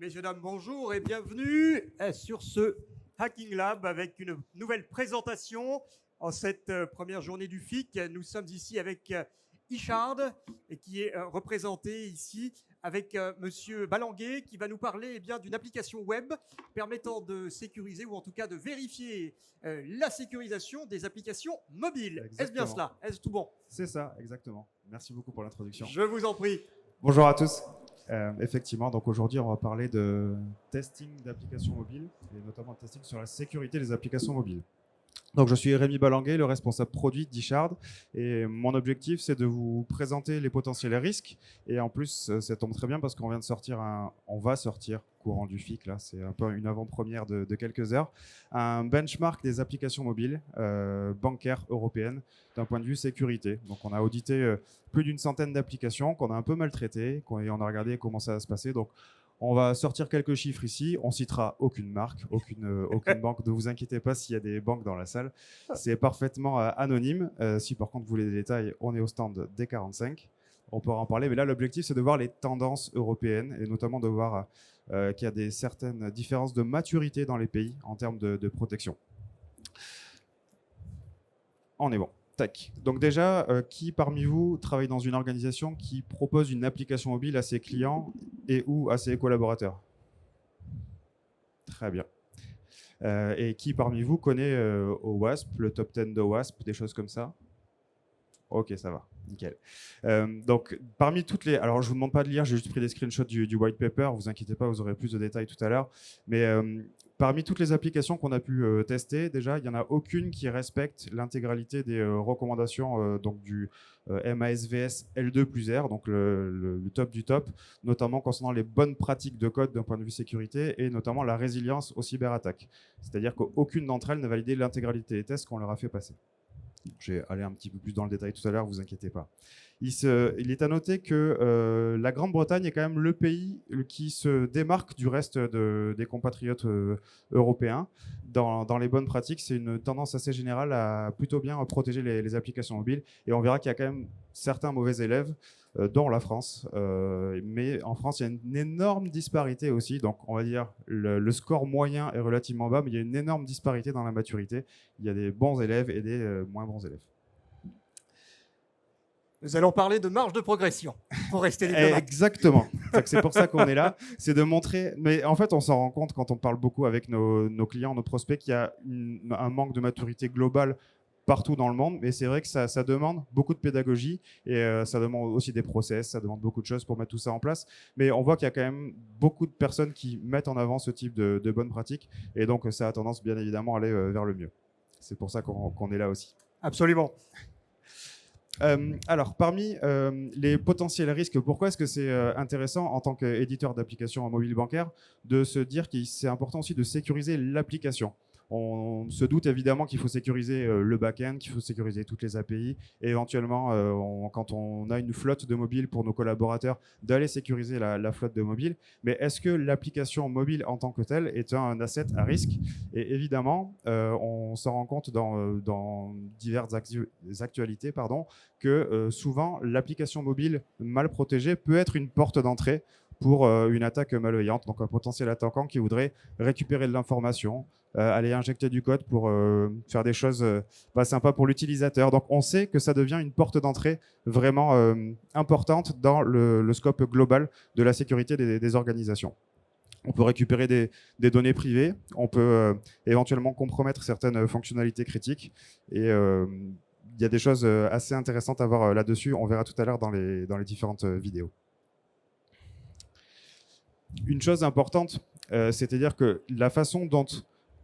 Messieurs, dames, bonjour et bienvenue sur ce Hacking Lab avec une nouvelle présentation en cette première journée du FIC. Nous sommes ici avec Ishard et qui est représenté ici avec Monsieur Balanguet qui va nous parler d'une application web permettant de sécuriser ou en tout cas de vérifier la sécurisation des applications mobiles. Exactement. Est-ce bien cela? Est-ce tout bon? C'est ça, exactement. Merci beaucoup pour l'introduction. Je vous en prie. Bonjour à tous. Effectivement, donc aujourd'hui, on va parler de testing d'applications mobiles et notamment de testing sur la sécurité des applications mobiles. Donc, je suis Rémi Balanguet, le responsable produit d'Ishard, et mon objectif, c'est de vous présenter les potentiels risques. Et en plus, ça tombe très bien parce qu'on va sortir courant du FIC, là, c'est un peu une avant-première de quelques heures, un benchmark des applications mobiles bancaires européennes d'un point de vue sécurité. Donc, on a audité plus d'une centaine d'applications qu'on a un peu maltraitées, et on a regardé comment ça va se passer. Donc, on va sortir quelques chiffres ici. On citera aucune marque, aucune banque. Ne vous inquiétez pas s'il y a des banques dans la salle. C'est parfaitement anonyme. Si par contre vous voulez des détails, on est au stand D45. On pourra en parler. Mais là, l'objectif, c'est de voir les tendances européennes et notamment de voir qu'il y a certaines différences de maturité dans les pays en termes de protection. On est bon. Tac. Donc déjà, qui parmi vous travaille dans une organisation qui propose une application mobile à ses clients et ou à ses collaborateurs? Très bien. Et qui parmi vous connaît OWASP, le top 10 de OWASP, des choses comme ça? Ok, ça va. Nickel. Donc, parmi toutes les... Alors, je ne vous demande pas de lire, j'ai juste pris des screenshots du white paper. Vous inquiétez pas, vous aurez plus de détails tout à l'heure. Mais parmi toutes les applications qu'on a pu tester, déjà, il n'y en a aucune qui respecte l'intégralité des recommandations donc du MASVS L2+R, donc le top du top, notamment concernant les bonnes pratiques de code d'un point de vue sécurité et notamment la résilience aux cyberattaques. C'est-à-dire qu'aucune d'entre elles n'a validé l'intégralité des tests qu'on leur a fait passer. Je vais aller un petit peu plus dans le détail tout à l'heure, vous inquiétez pas. Il est à noter que la Grande-Bretagne est quand même le pays qui se démarque du reste des compatriotes européens. Dans les bonnes pratiques, c'est une tendance assez générale à plutôt bien protéger les applications mobiles. Et on verra qu'il y a quand même certains mauvais élèves, dont la France. Mais en France, il y a une énorme disparité aussi. Donc, on va dire le score moyen est relativement bas, mais il y a une énorme disparité dans la maturité. Il y a des bons élèves et des moins bons élèves. Nous allons parler de marge de progression pour rester diplomate. Exactement. C'est pour ça qu'on est là. C'est de montrer. Mais en fait, on s'en rend compte quand on parle beaucoup avec nos clients, nos prospects, qu'il y a un manque de maturité globale partout dans le monde. Mais c'est vrai que ça demande beaucoup de pédagogie et ça demande aussi des process, ça demande beaucoup de choses pour mettre tout ça en place. Mais on voit qu'il y a quand même beaucoup de personnes qui mettent en avant ce type de bonnes pratiques. Et donc, ça a tendance, bien évidemment, à aller vers le mieux. C'est pour ça qu'on est là aussi. Absolument. Alors, parmi les potentiels risques, pourquoi est-ce que c'est intéressant en tant qu'éditeur d'applications mobile bancaire de se dire que c'est important aussi de sécuriser l'application? On se doute évidemment qu'il faut sécuriser le back-end, qu'il faut sécuriser toutes les API et éventuellement, quand on a une flotte de mobile pour nos collaborateurs, d'aller sécuriser la flotte de mobile. Mais est-ce que l'application mobile en tant que telle est un asset à risque? Et évidemment, on s'en rend compte dans diverses actualités que souvent l'application mobile mal protégée peut être une porte d'entrée pour une attaque malveillante, donc un potentiel attaquant qui voudrait récupérer de l'information, aller injecter du code pour faire des choses pas sympas pour l'utilisateur. Donc on sait que ça devient une porte d'entrée vraiment importante dans le scope global de la sécurité des organisations. On peut récupérer des données privées, on peut éventuellement compromettre certaines fonctionnalités critiques et il y a des choses assez intéressantes à voir là-dessus. On verra tout à l'heure dans les différentes vidéos. Une chose importante, c'est-à-dire que la façon dont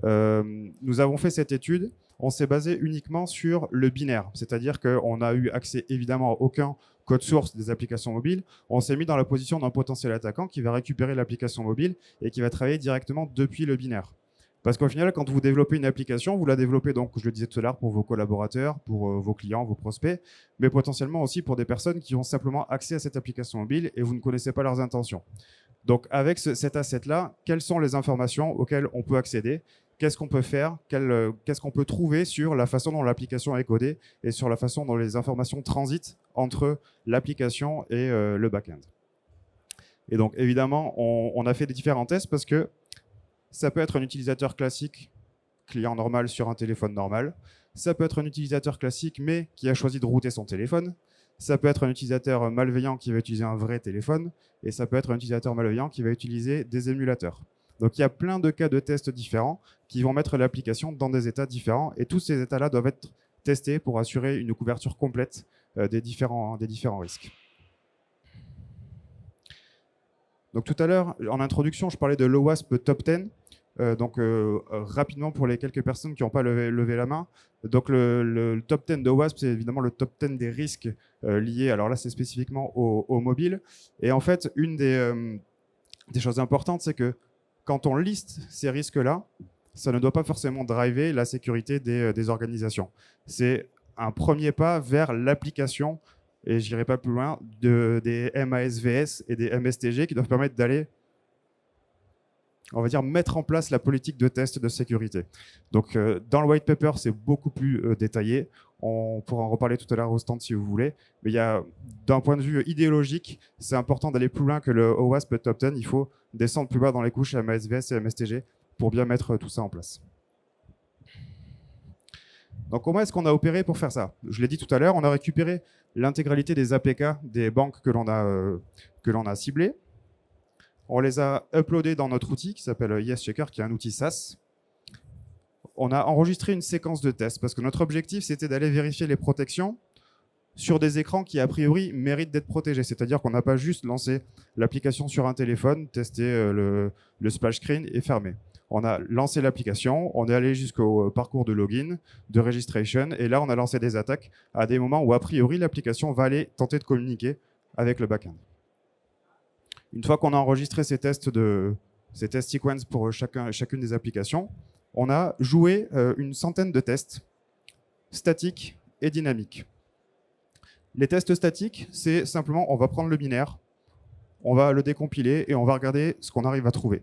nous avons fait cette étude, on s'est basé uniquement sur le binaire. C'est-à-dire qu'on n'a eu accès évidemment à aucun code source des applications mobiles. On s'est mis dans la position d'un potentiel attaquant qui va récupérer l'application mobile et qui va travailler directement depuis le binaire. Parce qu'au final, quand vous développez une application, vous la développez, donc, je le disais tout à l'heure, pour vos collaborateurs, pour vos clients, vos prospects, mais potentiellement aussi pour des personnes qui ont simplement accès à cette application mobile et vous ne connaissez pas leurs intentions. Donc, avec cet asset-là, quelles sont les informations auxquelles on peut accéder? Qu'est-ce qu'on peut faire? Qu'est-ce qu'on peut trouver sur la façon dont l'application est codée et sur la façon dont les informations transitent entre l'application et le back-end? Et donc, évidemment, on a fait des différents tests parce que ça peut être un utilisateur classique, client normal sur un téléphone normal. Ça peut être un utilisateur classique, mais qui a choisi de router son téléphone. Ça peut être un utilisateur malveillant qui va utiliser un vrai téléphone. Et ça peut être un utilisateur malveillant qui va utiliser des émulateurs. Donc, il y a plein de cas de tests différents qui vont mettre l'application dans des états différents. Et tous ces états-là doivent être testés pour assurer une couverture complète des différents risques. Donc, tout à l'heure, en introduction, je parlais de l'OWASP Top 10. Rapidement, pour les quelques personnes qui n'ont pas levé la main, donc le top 10 de OWASP, c'est évidemment le top 10 des risques liés, alors là, c'est spécifiquement au mobile. Et en fait, une des choses importantes, c'est que quand on liste ces risques-là, ça ne doit pas forcément driver la sécurité des organisations. C'est un premier pas vers l'application, et je n'irai pas plus loin, des MASVS et des MSTG qui doivent permettre d'aller, on va dire, mettre en place la politique de test de sécurité. Donc, dans le white paper, c'est beaucoup plus détaillé. On pourra en reparler tout à l'heure au stand si vous voulez. Mais d'un point de vue idéologique, c'est important d'aller plus loin que le OWASP Top 10. Il faut descendre plus bas dans les couches MASVS et MSTG pour bien mettre tout ça en place. Donc, comment est-ce qu'on a opéré pour faire ça? Je l'ai dit tout à l'heure, on a récupéré l'intégralité des APK des banques que l'on a ciblées. On les a uploadés dans notre outil qui s'appelle ESChecker, qui est un outil SaaS. On a enregistré une séquence de tests parce que notre objectif, c'était d'aller vérifier les protections sur des écrans qui, a priori, méritent d'être protégés. C'est-à-dire qu'on n'a pas juste lancé l'application sur un téléphone, testé le splash screen et fermé. On a lancé l'application, on est allé jusqu'au parcours de login, de registration, et là, on a lancé des attaques à des moments où, a priori, l'application va aller tenter de communiquer avec le backend. Une fois qu'on a enregistré ces tests sequence pour chacune des applications, on a joué une centaine de tests statiques et dynamiques. Les tests statiques, c'est simplement, on va prendre le binaire, on va le décompiler et on va regarder ce qu'on arrive à trouver.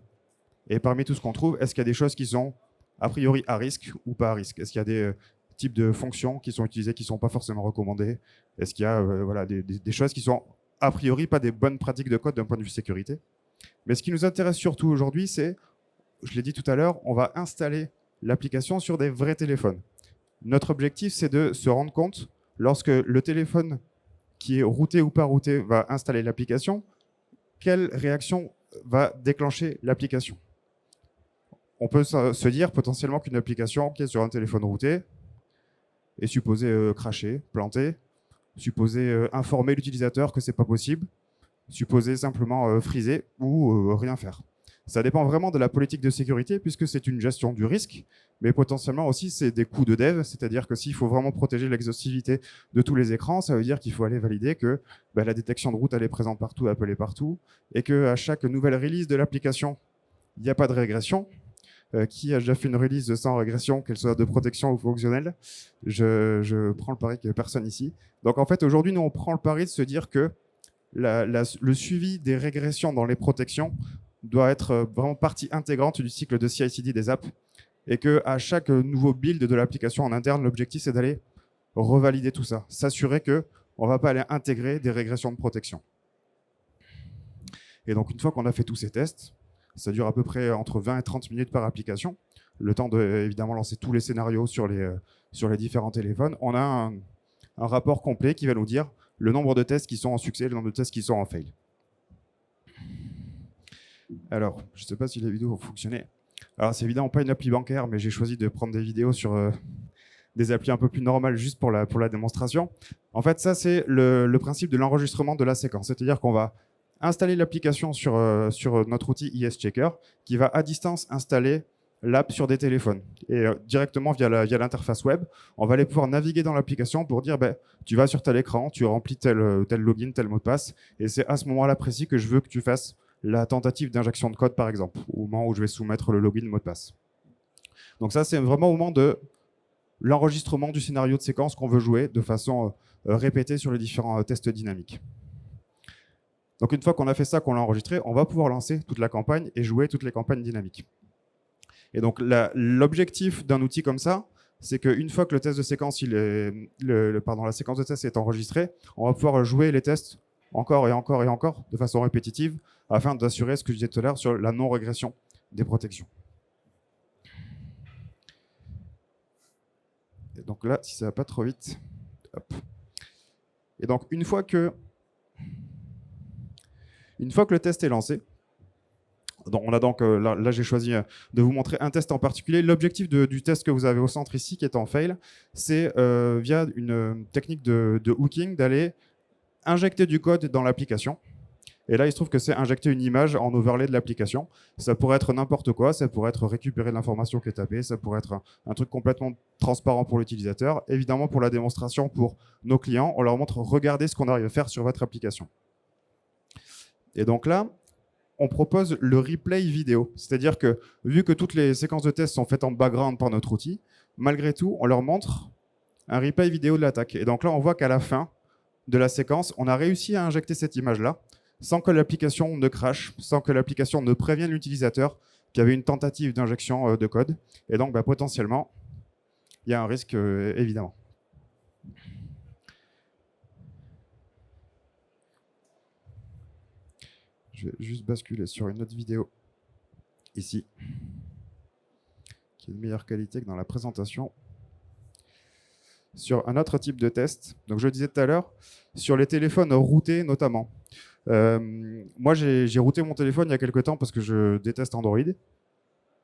Et parmi tout ce qu'on trouve, est-ce qu'il y a des choses qui sont a priori à risque ou pas à risque? Est-ce qu'il y a des types de fonctions qui sont utilisées qui ne sont pas forcément recommandées? Est-ce qu'il y a des choses qui sont a priori pas des bonnes pratiques de code d'un point de vue sécurité? Mais ce qui nous intéresse surtout aujourd'hui, c'est, je l'ai dit tout à l'heure, on va installer l'application sur des vrais téléphones. Notre objectif, c'est de se rendre compte, lorsque le téléphone qui est routé ou pas routé va installer l'application, quelle réaction va déclencher l'application. On peut se dire potentiellement qu'une application qui est sur un téléphone routé est supposée cracher, planter, supposée informer l'utilisateur que ce n'est pas possible, supposée simplement friser ou rien faire. Ça dépend vraiment de la politique de sécurité puisque c'est une gestion du risque, mais potentiellement aussi c'est des coûts de dev, c'est-à-dire que s'il faut vraiment protéger l'exhaustivité de tous les écrans, ça veut dire qu'il faut aller valider que la détection de route elle est présente partout, appelée partout, et qu'à chaque nouvelle release de l'application, il n'y a pas de régression. Qui a déjà fait une release sans régression, qu'elle soit de protection ou fonctionnelle? Je prends le pari qu'il n'y a personne ici. Donc en fait, aujourd'hui, nous, on prend le pari de se dire que le suivi des régressions dans les protections doit être vraiment partie intégrante du cycle de CI/CD des apps et qu'à chaque nouveau build de l'application en interne, l'objectif, c'est d'aller revalider tout ça, s'assurer qu'on ne va pas aller intégrer des régressions de protection. Et donc, une fois qu'on a fait tous ces tests, ça dure à peu près entre 20 et 30 minutes par application. Le temps de, évidemment, lancer tous les scénarios sur les différents téléphones. On a un rapport complet qui va nous dire le nombre de tests qui sont en succès, le nombre de tests qui sont en fail. Alors, je ne sais pas si les vidéos vont fonctionner. Alors, c'est évidemment pas une appli bancaire, mais j'ai choisi de prendre des vidéos sur des applis un peu plus normales juste pour la démonstration. En fait, ça, c'est le principe de l'enregistrement de la séquence. C'est-à-dire qu'on va installer l'application sur notre outil ESChecker qui va à distance installer l'app sur des téléphones. Et directement via l'interface web, on va aller pouvoir naviguer dans l'application pour dire tu vas sur tel écran, tu remplis tel login, tel mot de passe, et c'est à ce moment-là précis que je veux que tu fasses la tentative d'injection de code, par exemple, au moment où je vais soumettre le login, mot de passe. Donc ça, c'est vraiment au moment de l'enregistrement du scénario de séquence qu'on veut jouer de façon répétée sur les différents tests dynamiques. Donc une fois qu'on a fait ça, qu'on l'a enregistré, on va pouvoir lancer toute la campagne et jouer toutes les campagnes dynamiques. Et donc l'objectif d'un outil comme ça, c'est qu'une fois que le test de séquence, la séquence de test est enregistrée, on va pouvoir jouer les tests encore et encore et encore de façon répétitive afin d'assurer ce que je disais tout à l'heure sur la non-régression des protections. Et donc là, si ça ne va pas trop vite, hop. Et donc une fois que le test est lancé, donc on a donc, là j'ai choisi de vous montrer un test en particulier. L'objectif du test que vous avez au centre ici, qui est en fail, c'est via une technique de hooking d'aller injecter du code dans l'application. Et là, il se trouve que c'est injecter une image en overlay de l'application. Ça pourrait être n'importe quoi, ça pourrait être récupérer de l'information qui est tapée, ça pourrait être un truc complètement transparent pour l'utilisateur. Évidemment, pour la démonstration, pour nos clients, on leur montre, regardez ce qu'on arrive à faire sur votre application. Et donc là, on propose le replay vidéo. C'est-à-dire que, vu que toutes les séquences de test sont faites en background par notre outil, malgré tout, on leur montre un replay vidéo de l'attaque. Et donc là, on voit qu'à la fin de la séquence, on a réussi à injecter cette image-là, sans que l'application ne crache, sans que l'application ne prévienne l'utilisateur qu'il y avait une tentative d'injection de code. Et donc, potentiellement, il y a un risque, évidemment. Je vais juste basculer sur une autre vidéo, ici, qui est de meilleure qualité que dans la présentation. Sur un autre type de test, donc je le disais tout à l'heure, sur les téléphones routés notamment. Moi, j'ai routé mon téléphone il y a quelques temps parce que je déteste Android,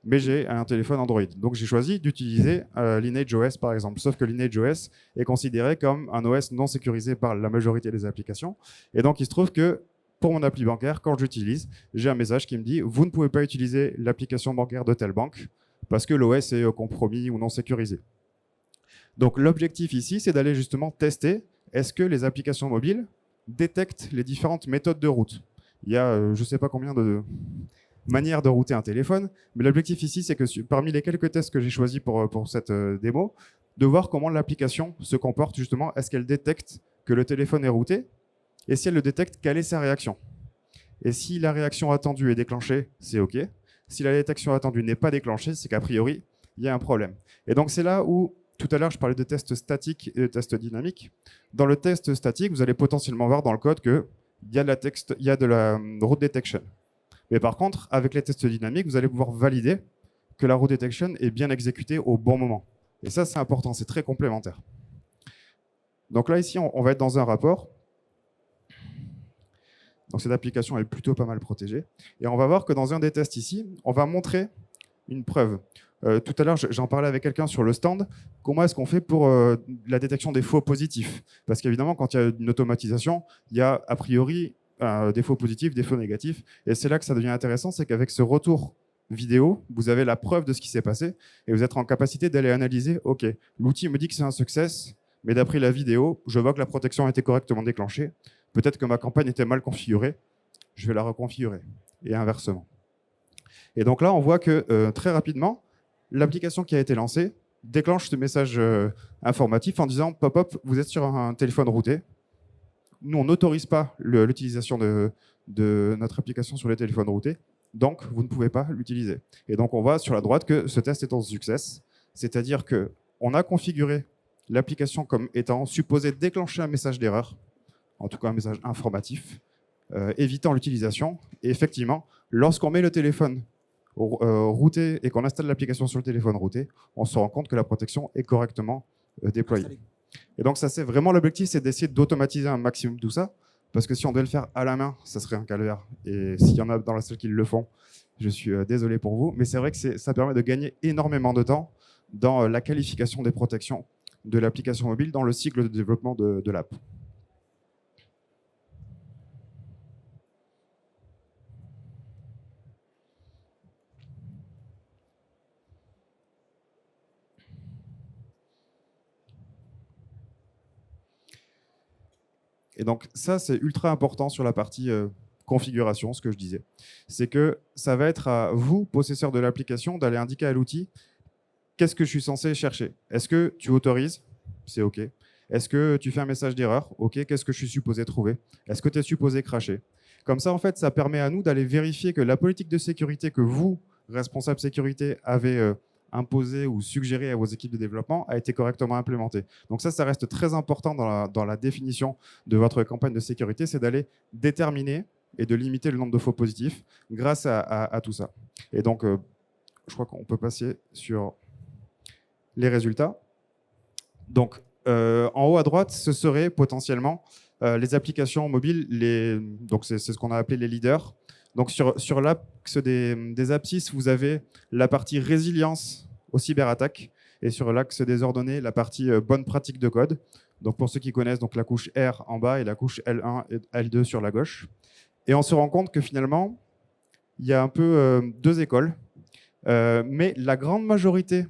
mais j'ai un téléphone Android. Donc, j'ai choisi d'utiliser Lineage OS, par exemple. Sauf que Lineage OS est considéré comme un OS non sécurisé par la majorité des applications. Et donc, il se trouve que pour mon appli bancaire, quand j'utilise, j'ai un message qui me dit « Vous ne pouvez pas utiliser l'application bancaire de telle banque parce que l'OS est compromis ou non sécurisé. » Donc, l'objectif ici, c'est d'aller justement tester est-ce que les applications mobiles détectent les différentes méthodes de route. Il y a je ne sais pas combien de manières de router un téléphone, mais l'objectif ici, c'est que parmi les quelques tests que j'ai choisis pour cette démo, de voir comment l'application se comporte justement. Est-ce qu'elle détecte que le téléphone est routé? Et si elle le détecte, quelle est sa réaction? Et si la réaction attendue est déclenchée, c'est OK. Si la détection attendue n'est pas déclenchée, c'est qu'a priori, il y a un problème. Et donc, c'est là où, tout à l'heure, je parlais de tests statiques et de tests dynamiques. Dans le test statique, vous allez potentiellement voir dans le code qu'il y a de la route detection. Mais par contre, avec les tests dynamiques, vous allez pouvoir valider que la route detection est bien exécutée au bon moment. Et ça, c'est important, c'est très complémentaire. Donc là, ici, on va être dans un rapport. Donc cette application est plutôt pas mal protégée. Et on va voir que dans un des tests ici, on va montrer une preuve. Tout à l'heure, j'en parlais avec quelqu'un sur le stand. Comment est-ce qu'on fait pour la détection des faux positifs? Parce qu'évidemment, quand il y a une automatisation, il y a a priori des faux positifs, des faux négatifs. Et c'est là que ça devient intéressant, c'est qu'avec ce retour vidéo, vous avez la preuve de ce qui s'est passé et vous êtes en capacité d'aller analyser, OK, l'outil me dit que c'est un success, mais d'après la vidéo, je vois que la protection a été correctement déclenchée. Peut-être que ma campagne était mal configurée, je vais la reconfigurer, et inversement. Et donc là, on voit que très rapidement, l'application qui a été lancée déclenche ce message informatif en disant « Pop-up, vous êtes sur un téléphone routé. » Nous, on n'autorise pas l'utilisation de notre application sur les téléphones routés, donc vous ne pouvez pas l'utiliser. Et donc, on voit sur la droite que ce test est un succès, c'est-à-dire qu'on a configuré l'application comme étant supposée déclencher un message d'erreur, en tout cas un message informatif, évitant l'utilisation. Et effectivement, lorsqu'on met le téléphone routé et qu'on installe l'application sur le téléphone routé, on se rend compte que la protection est correctement déployée. Et donc ça, c'est vraiment l'objectif, c'est d'essayer d'automatiser un maximum tout ça, parce que si on devait le faire à la main, ça serait un calvaire. Et s'il y en a dans la salle qui le font, je suis désolé pour vous, mais c'est vrai que ça permet de gagner énormément de temps dans la qualification des protections de l'application mobile dans le cycle de développement de l'app. Et donc ça, c'est ultra important sur la partie configuration, ce que je disais. C'est que ça va être à vous, possesseur de l'application, d'aller indiquer à l'outil qu'est-ce que je suis censé chercher. Est-ce que tu autorises? C'est OK. Est-ce que tu fais un message d'erreur? OK. Qu'est-ce que je suis supposé trouver? Est-ce que tu es supposé cracher? Comme ça, en fait, ça permet à nous d'aller vérifier que la politique de sécurité que vous, responsable sécurité, avez imposé ou suggéré à vos équipes de développement a été correctement implémenté. Donc ça reste très important dans la définition de votre campagne de sécurité, c'est d'aller déterminer et de limiter le nombre de faux positifs grâce à tout ça. Et donc, je crois qu'on peut passer sur les résultats. Donc, en haut à droite, ce serait potentiellement les applications mobiles, donc c'est ce qu'on a appelé les leaders. Donc, sur l'axe des abscisses, vous avez la partie résilience aux cyberattaques et sur l'axe des ordonnées, la partie bonne pratique de code. Donc, pour ceux qui connaissent, donc la couche R en bas et la couche L1 et L2 sur la gauche. Et on se rend compte que finalement, il y a un peu deux écoles. Mais la grande majorité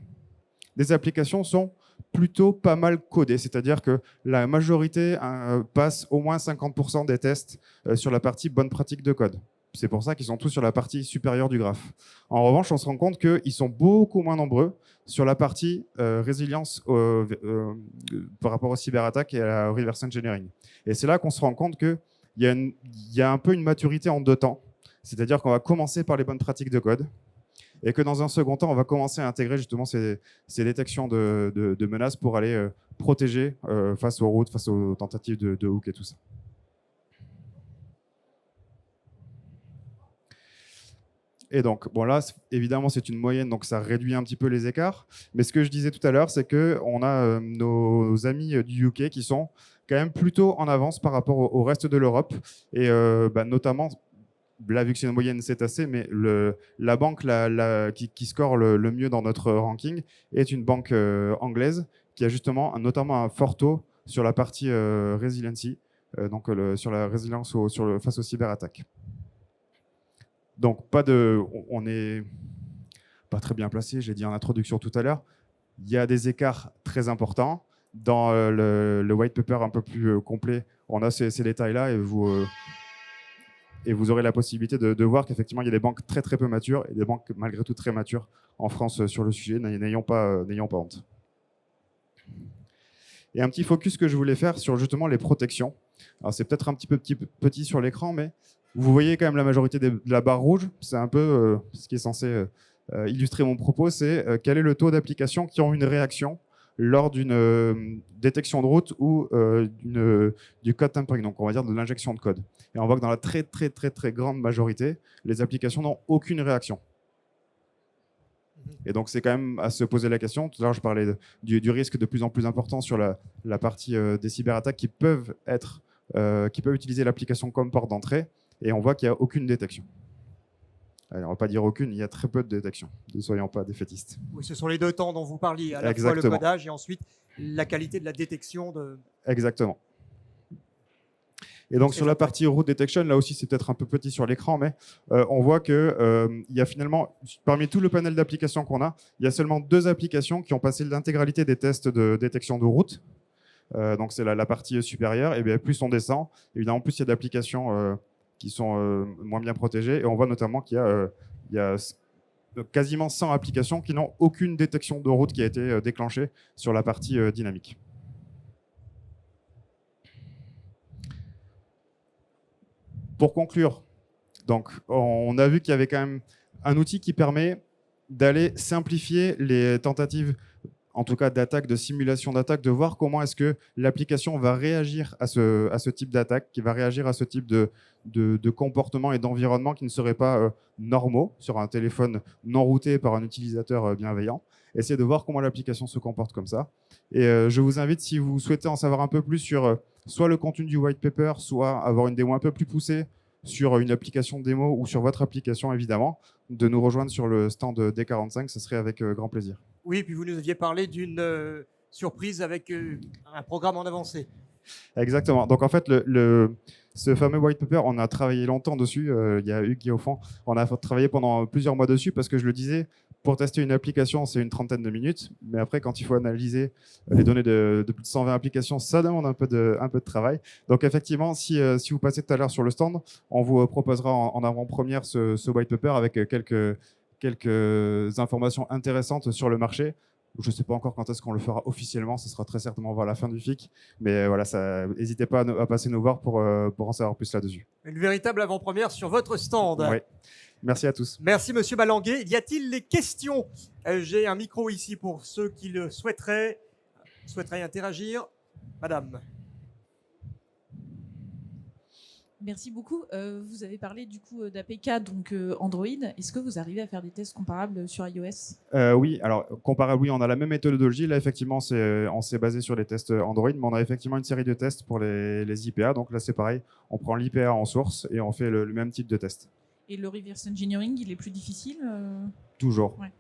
des applications sont plutôt pas mal codées, c'est-à-dire que la majorité passe au moins 50% des tests sur la partie bonne pratique de code. C'est pour ça qu'ils sont tous sur la partie supérieure du graphe. En revanche, on se rend compte qu'ils sont beaucoup moins nombreux sur la partie résilience par rapport aux cyberattaques et à la reverse engineering. Et c'est là qu'on se rend compte qu'il y a un peu une maturité en deux temps, c'est-à-dire qu'on va commencer par les bonnes pratiques de code, et que dans un second temps, on va commencer à intégrer justement ces détections de menaces pour aller protéger face aux routes, face aux tentatives de hook et tout ça. Et donc, bon là, évidemment, c'est une moyenne, donc ça réduit un petit peu les écarts. Mais ce que je disais tout à l'heure, c'est qu'on a nos amis du UK qui sont quand même plutôt en avance par rapport au reste de l'Europe. Et notamment, là, vu que c'est une moyenne, c'est assez, mais la banque qui score le mieux dans notre ranking est une banque anglaise qui a justement notamment un fort taux sur la partie resiliency, donc sur la résilience face aux cyberattaques. Donc, on n'est pas très bien placé, j'ai dit en introduction tout à l'heure. Il y a des écarts très importants. Dans le white paper un peu plus complet, on a ces détails-là et vous aurez la possibilité de voir qu'effectivement, il y a des banques très très peu matures et des banques malgré tout très matures en France sur le sujet. N'ayons pas honte. Et un petit focus que je voulais faire sur justement les protections. Alors c'est peut-être un petit peu petit sur l'écran, mais vous voyez quand même la majorité de la barre rouge. C'est un peu ce qui est censé illustrer mon propos, c'est quel est le taux d'applications qui ont une réaction lors d'une détection de route ou du code tampering, donc on va dire de l'injection de code. Et on voit que dans la très très très très grande majorité, les applications n'ont aucune réaction. Et donc c'est quand même à se poser la question. Tout à l'heure je parlais du risque de plus en plus important sur la partie des cyberattaques qui peuvent utiliser l'application comme porte d'entrée, et on voit qu'il n'y a aucune détection. Alors, on ne va pas dire aucune, il y a très peu de détection. Ne soyons pas défaitistes. Oui, ce sont les deux temps dont vous parliez, à la fois le codage et ensuite la qualité de la détection. Exactement. Et donc sur la partie route detection, là aussi c'est peut-être un peu petit sur l'écran, mais on voit qu'il y a finalement, parmi tout le panel d'applications qu'on a, il y a seulement 2 applications qui ont passé l'intégralité des tests de détection de route. Donc c'est la partie supérieure, et bien plus on descend, évidemment plus il y a d'applications qui sont moins bien protégées, et on voit notamment qu'il y a quasiment 100 applications qui n'ont aucune détection de route qui a été déclenchée sur la partie dynamique. Pour conclure, donc, on a vu qu'il y avait quand même un outil qui permet d'aller simplifier les tentatives, en tout cas d'attaque, de simulation d'attaque, de voir comment est-ce que l'application va réagir à ce type d'attaque, qui va réagir à ce type de comportement et d'environnement qui ne seraient pas normaux sur un téléphone non routé par un utilisateur bienveillant. Essayez de voir comment l'application se comporte comme ça. Et je vous invite, si vous souhaitez en savoir un peu plus sur soit le contenu du white paper, soit avoir une démo un peu plus poussée sur une application démo ou sur votre application, évidemment, de nous rejoindre sur le stand D45, ce serait avec grand plaisir. Oui, puis vous nous aviez parlé d'une surprise avec un programme en avancée. Exactement. Donc en fait, ce fameux white paper, on a travaillé longtemps dessus. Il y a Hugues qui est au fond. On a travaillé pendant plusieurs mois dessus parce que je le disais, pour tester une application, c'est une trentaine de minutes. Mais après, quand il faut analyser les données de plus de 120 applications, ça demande un peu de travail. Donc effectivement, si vous passez tout à l'heure sur le stand, on vous proposera en avant-première ce white paper avec quelques informations intéressantes sur le marché. Je ne sais pas encore quand est-ce qu'on le fera officiellement, ce sera très certainement vers la fin du FIC, mais voilà, n'hésitez pas à passer nous voir pour en savoir plus là-dessus. Une véritable avant-première sur votre stand. Oui. Merci à tous. Merci Monsieur Balanguet. Y a-t-il des questions? J'ai un micro ici pour ceux qui le souhaiteraient interagir. Madame. Merci beaucoup. Vous avez parlé du coup d'APK, donc Android. Est-ce que vous arrivez à faire des tests comparables sur iOS? Oui, alors comparable, oui, on a la même méthodologie. Là, effectivement, on s'est basé sur les tests Android, mais on a effectivement une série de tests pour les IPA. Donc là, c'est pareil, on prend l'IPA en source et on fait le même type de test. Et le reverse engineering, il est plus difficile Toujours. Ouais.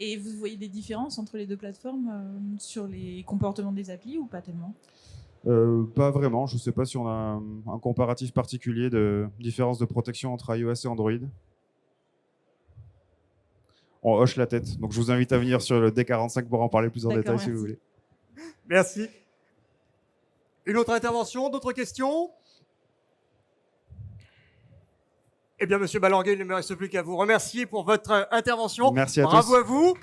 Et vous voyez des différences entre les deux plateformes sur les comportements des applis ou pas tellement? Pas vraiment. Je ne sais pas si on a un comparatif particulier de différence de protection entre iOS et Android. On hoche la tête. Donc je vous invite à venir sur le D45 pour en parler plus en détail si vous voulez. Merci. Une autre intervention, d'autres questions? Eh bien, Monsieur Balanguet, il ne me reste plus qu'à vous remercier pour votre intervention. Merci à tous. Bravo à vous.